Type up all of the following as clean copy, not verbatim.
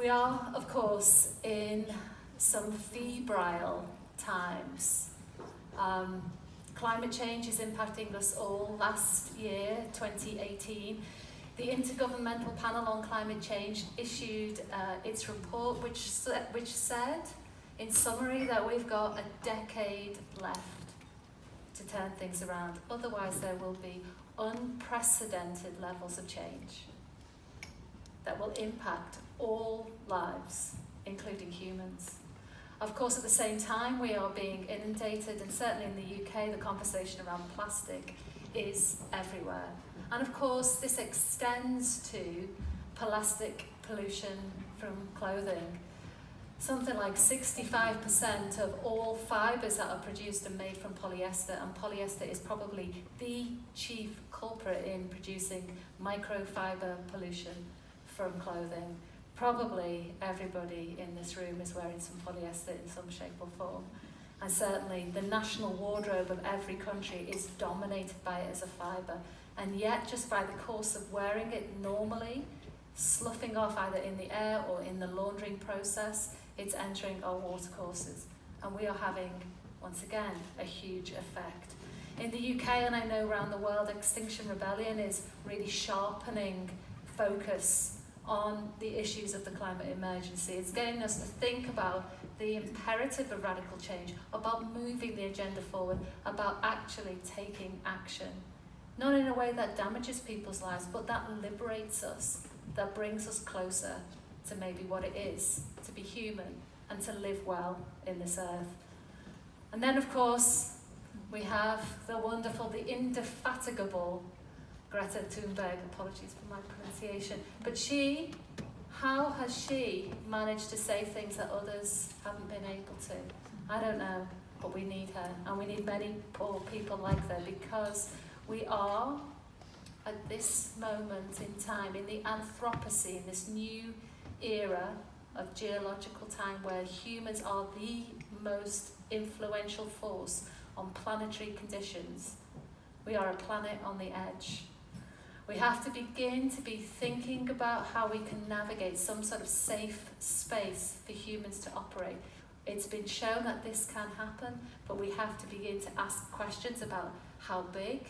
We are, of course, in some febrile times. Climate change is impacting us all. Last year, 2018, the Intergovernmental Panel on Climate Change issued its report, which said, in summary, that we've got a decade left to turn things around. Otherwise, there will be unprecedented levels of change that will impact all lives, including humans. Of course, at the same time, we are being inundated, and certainly in the UK, the conversation around plastic is everywhere. And of course, this extends to plastic pollution from clothing. Something like 65% of all fibres that are produced are made from polyester, and polyester is probably the chief culprit in producing microfiber pollution from clothing. Probably everybody in this room is wearing some polyester in some shape or form. And certainly the national wardrobe of every country is dominated by it as a fibre. And yet, just by the course of wearing it normally, sloughing off either in the air or in the laundering process, it's entering our watercourses. And we are having, once again, a huge effect. In the UK, and I know around the world, Extinction Rebellion is really sharpening focus on the issues of the climate emergency. It's getting us to think about the imperative of radical change, about moving the agenda forward, about actually taking action. Not in a way that damages people's lives, but that liberates us, that brings us closer to maybe what it is to be human and to live well in this earth. And then, of course, we have the wonderful, the indefatigable Greta Thunberg, apologies for my pronunciation, but how has she managed to say things that others haven't been able to? I don't know, but we need her, and we need many poor people like her, because we are, at this moment in time, in the Anthropocene, this new era of geological time where humans are the most influential force on planetary conditions. We are a planet on the edge. We have to begin to be thinking about how we can navigate some sort of safe space for humans to operate. It's been shown that this can happen, but we have to begin to ask questions about how big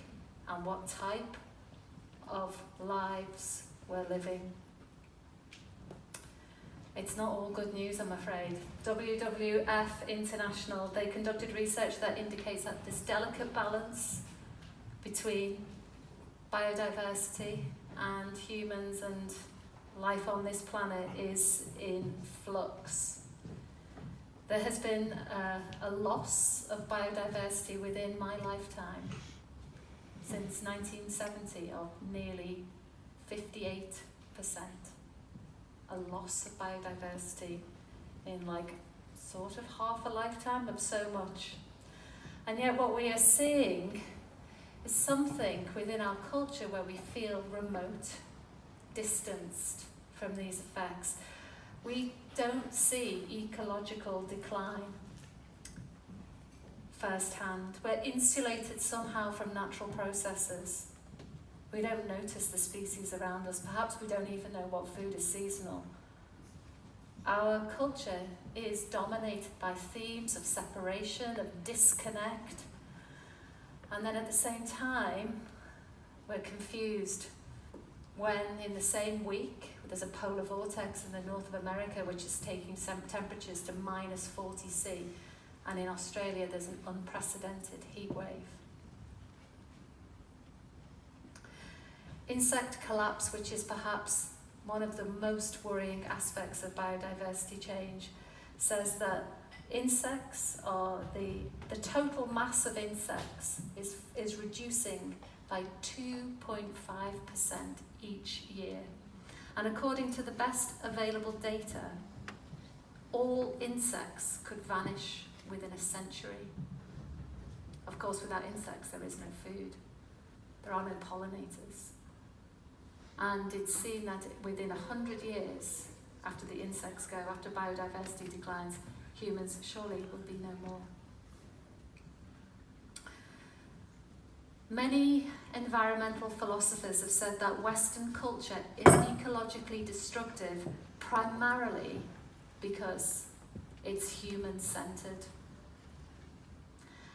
and what type of lives we're living. It's not all good news, I'm afraid. WWF International, they conducted research that indicates that this delicate balance between biodiversity and humans and life on this planet is in flux. There has been a loss of biodiversity within my lifetime since 1970 of nearly 58%. A loss of biodiversity in like sort of half a lifetime of so much. And yet what we are seeing is something within our culture where we feel remote, distanced from these effects. We don't see ecological decline firsthand. We're insulated somehow from natural processes. We don't notice the species around us. Perhaps we don't even know what food is seasonal. Our culture is dominated by themes of separation, of disconnect, and then at the same time, we're confused when in the same week, there's a polar vortex in the north of America which is taking some temperatures to minus 40 C, and in Australia there's an unprecedented heat wave. Insect collapse, which is perhaps one of the most worrying aspects of biodiversity change, says that insects are the total mass of insects is reducing by 2.5% each year. And according to the best available data, all insects could vanish within a century. Of course, without insects, there is no food. There are no pollinators. And it's seen that within 100 years, after the insects go, after biodiversity declines, humans surely will be no more. Many environmental philosophers have said that Western culture is ecologically destructive primarily because it's human-centered.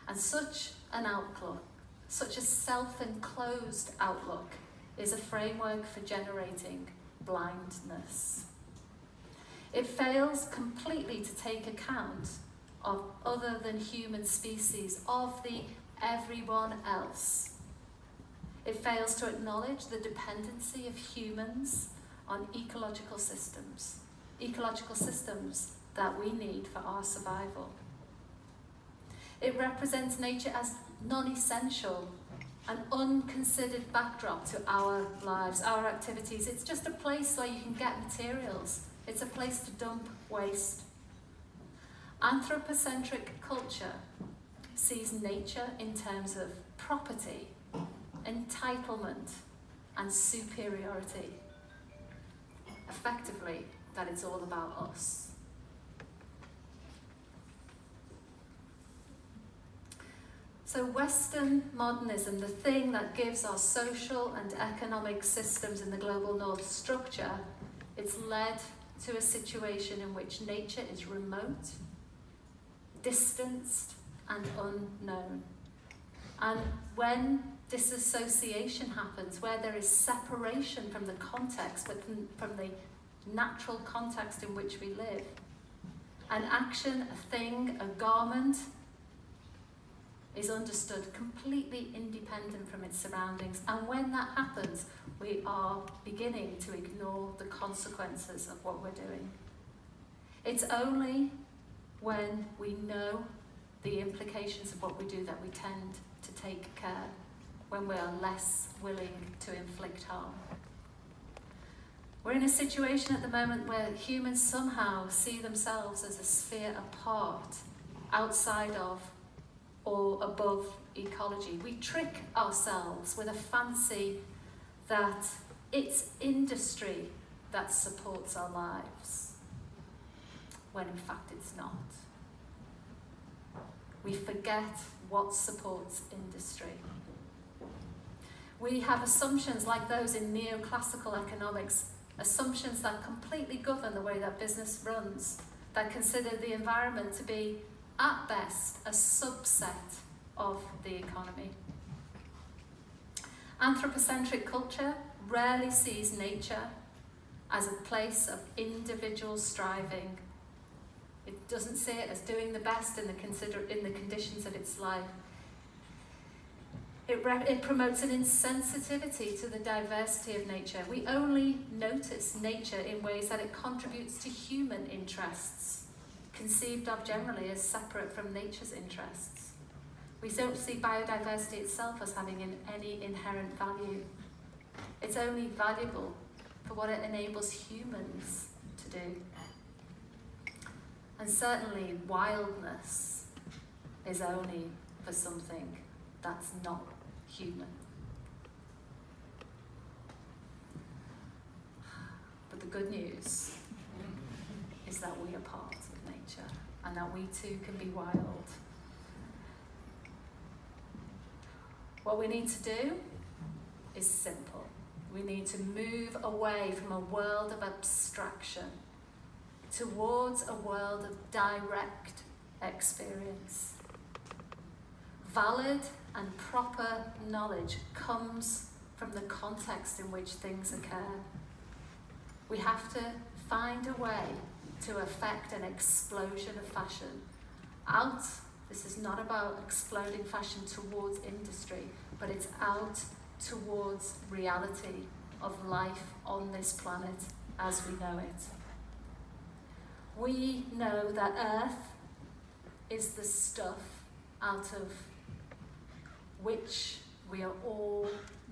And such an outlook, such a self-enclosed outlook, is a framework for generating blindness. It fails completely to take account of other than human species, of the everyone else. It fails to acknowledge the dependency of humans on ecological systems that we need for our survival. It represents nature as non-essential, an unconsidered backdrop to our lives, our activities. It's just a place where you can get materials. It's a place to dump waste. Anthropocentric culture sees nature in terms of property, entitlement, and superiority. Effectively, that it's all about us. So Western modernism, the thing that gives our social and economic systems in the global north structure, it's led to a situation in which nature is remote, distanced, and unknown. And when disassociation happens, where there is separation from the context, but from the natural context in which we live, an action, a thing, a garment is understood completely independent from its surroundings. And when that happens, we are beginning to ignore the consequences of what we're doing. It's only when we know the implications of what we do that we tend to take care, when we are less willing to inflict harm. We're in a situation at the moment where humans somehow see themselves as a sphere apart, outside of or above ecology. We trick ourselves with a fancy that it's industry that supports our lives, when in fact it's not. We forget what supports industry. We have assumptions like those in neoclassical economics, assumptions that completely govern the way that business runs, that consider the environment to be, at best, a subset of the economy. Anthropocentric culture rarely sees nature as a place of individual striving. It doesn't see it as doing the best in the conditions of its life. It promotes an insensitivity to the diversity of nature. We only notice nature in ways that it contributes to human interests, conceived of generally as separate from nature's interests. We don't see biodiversity itself as having any inherent value. It's only valuable for what it enables humans to do. And certainly wildness is only for something that's not human. But the good news is that we are part of nature and that we too can be wild. What we need to do is simple. We need to move away from a world of abstraction towards a world of direct experience. Valid and proper knowledge comes from the context in which things occur. We have to find a way to effect an explosion of fashion out. This is not about exploding fashion towards industry, but it's out towards reality of life on this planet as we know it. We know that Earth is the stuff out of which we are all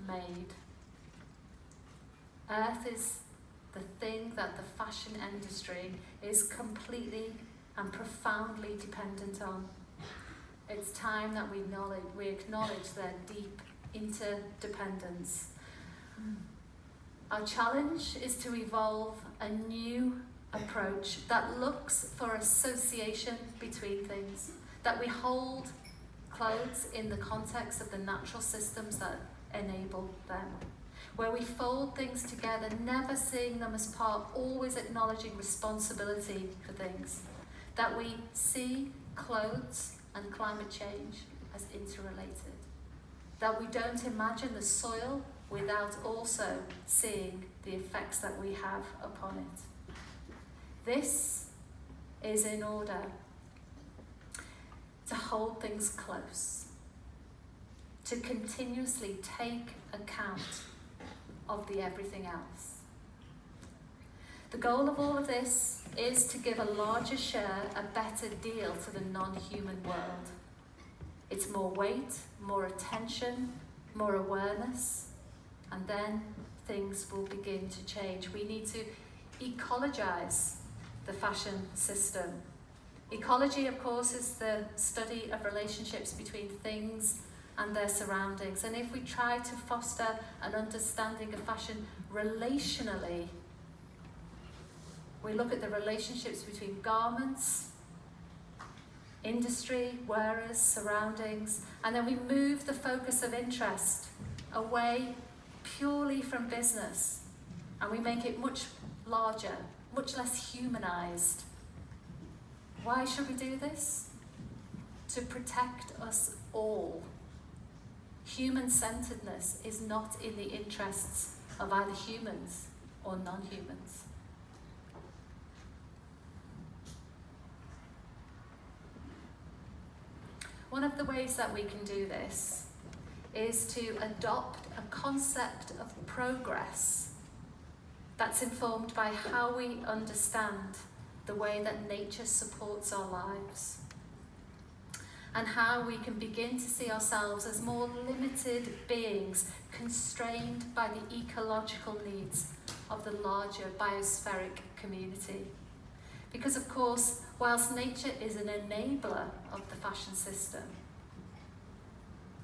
made. Earth is the thing that the fashion industry is completely and profoundly dependent on. It's time that we acknowledge their deep interdependence. Our challenge is to evolve a new approach that looks for association between things, that we hold clothes in the context of the natural systems that enable them. where we fold things together, never seeing them as part, always acknowledging responsibility for things. That we see clothes and climate change as interrelated. That we don't imagine the soil without also seeing the effects that we have upon it. This is in order to hold things close, to continuously take account of the everything else. The goal of all of this is to give a larger share, a better deal to the non-human world. It's more weight, more attention, more awareness, and then things will begin to change. We need to ecologize the fashion system. Ecology, of course, is the study of relationships between things and their surroundings. And if we try to foster an understanding of fashion relationally, we look at the relationships between garments, industry, wearers, surroundings, and then we move the focus of interest away purely from business, and we make it much larger, much less humanized. Why should we do this? To protect us all. Human-centeredness is not in the interests of either humans or non-humans. One of the ways that we can do this is to adopt a concept of progress that's informed by how we understand the way that nature supports our lives, and how we can begin to see ourselves as more limited beings, constrained by the ecological needs of the larger biospheric community. Because of course, whilst nature is an enabler of the fashion system,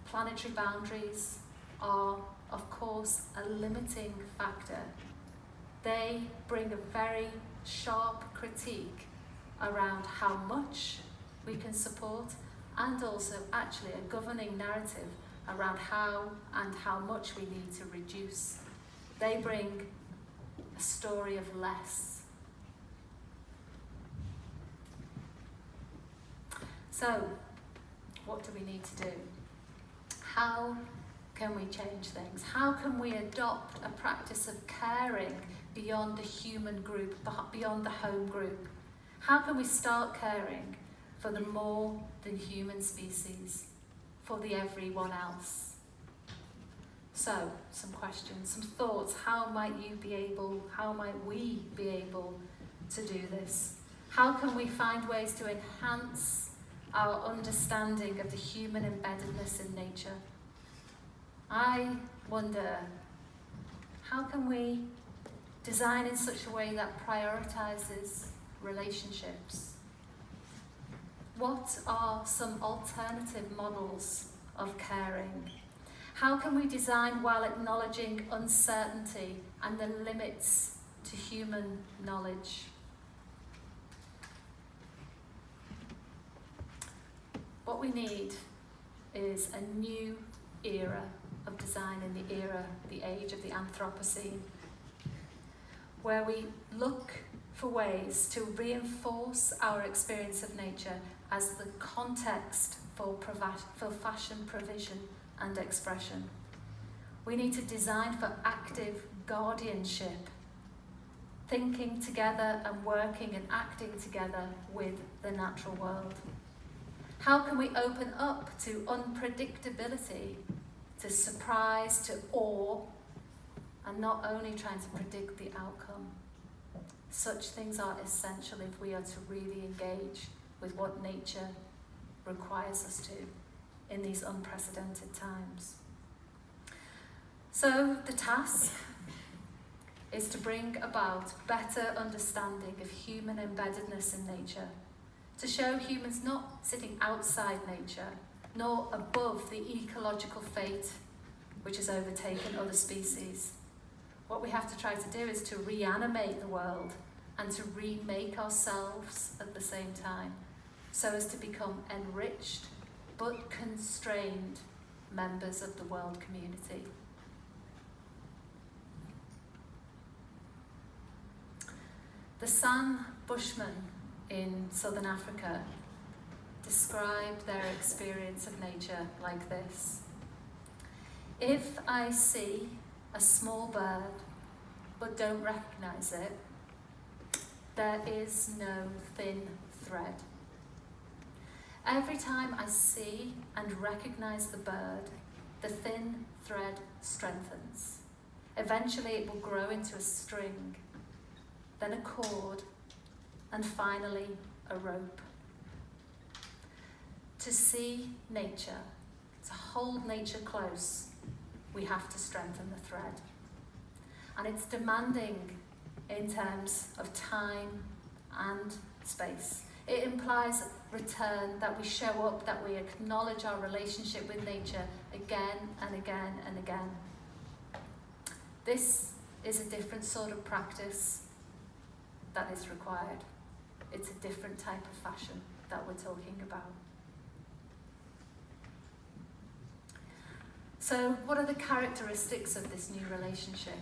planetary boundaries are, of course, a limiting factor. They bring a very sharp critique around how much we can support, and also actually a governing narrative around how and how much we need to reduce. They bring a story of less. So, what do we need to do? How can we change things? How can we adopt a practice of caring beyond the human group, beyond the home group? How can we start caring for the more than human species, for the everyone else? So, some questions, some thoughts. How might we be able to do this? How can we find ways to enhance our understanding of the human embeddedness in nature? I wonder, how can we design in such a way that prioritizes relationships? What are some alternative models of caring? How can we design while acknowledging uncertainty and the limits to human knowledge? What we need is a new era of design in the age of the Anthropocene, where we look for ways to reinforce our experience of nature as the context for fashion provision and expression. We need to design for active guardianship, thinking together and working and acting together with the natural world. How can we open up to unpredictability, to surprise, to awe, and not only trying to predict the outcome? Such things are essential if we are to really engage with what nature requires us to in these unprecedented times. So the task is to bring about better understanding of human embeddedness in nature, to show humans not sitting outside nature, nor above the ecological fate which has overtaken other species. What we have to try to do is to reanimate the world and to remake ourselves at the same time, so as to become enriched but constrained members of the world community. The San Bushmen in southern Africa described their experience of nature like this. If I see a small bird but don't recognize it, there is no thin thread. Every time I see and recognize the bird, the thin thread strengthens. Eventually it will grow into a string, then a cord, and finally a rope. To see nature, to hold nature close, we have to strengthen the thread. And it's demanding in terms of time and space. It implies return, that we show up, that we acknowledge our relationship with nature again and again and again. This is a different sort of practice that is required. It's a different type of fashion that we're talking about. So, what are the characteristics of this new relationship?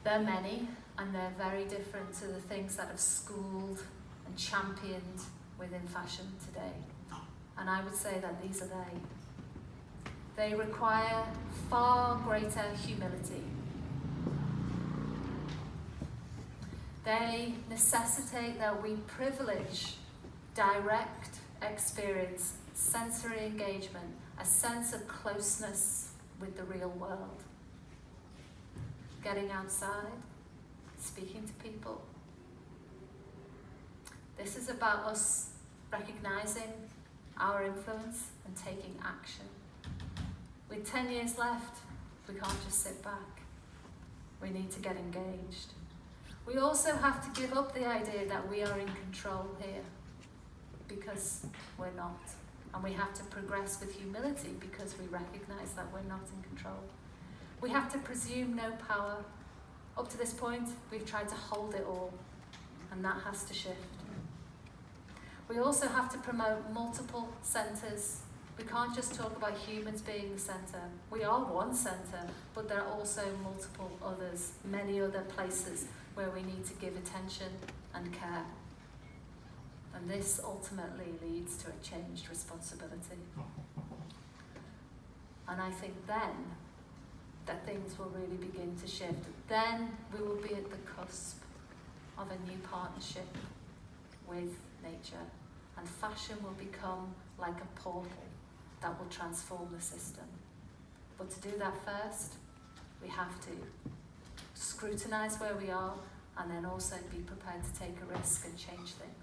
They're many, and they're very different to the things that have schooled and championed within fashion today. And I would say that these are they. They require far greater humility. They necessitate that we privilege direct experience, sensory engagement, a sense of closeness with the real world. Getting outside, speaking to people. This is about us recognizing our influence and taking action. With 10 years left, we can't just sit back. We need to get engaged. We also have to give up the idea that we are in control here, because we're not. And we have to progress with humility because we recognize that we're not in control. We have to presume no power. Up to this point, we've tried to hold it all, and that has to shift. We also have to promote multiple centres. We can't just talk about humans being the centre. We are one centre, but there are also multiple others, many other places where we need to give attention and care. And this ultimately leads to a changed responsibility. And I think then that things will really begin to shift. Then we will be at the cusp of a new partnership with nature, and fashion will become like a portal that will transform the system. But to do that first, we have to scrutinise where we are, and then also be prepared to take a risk and change things.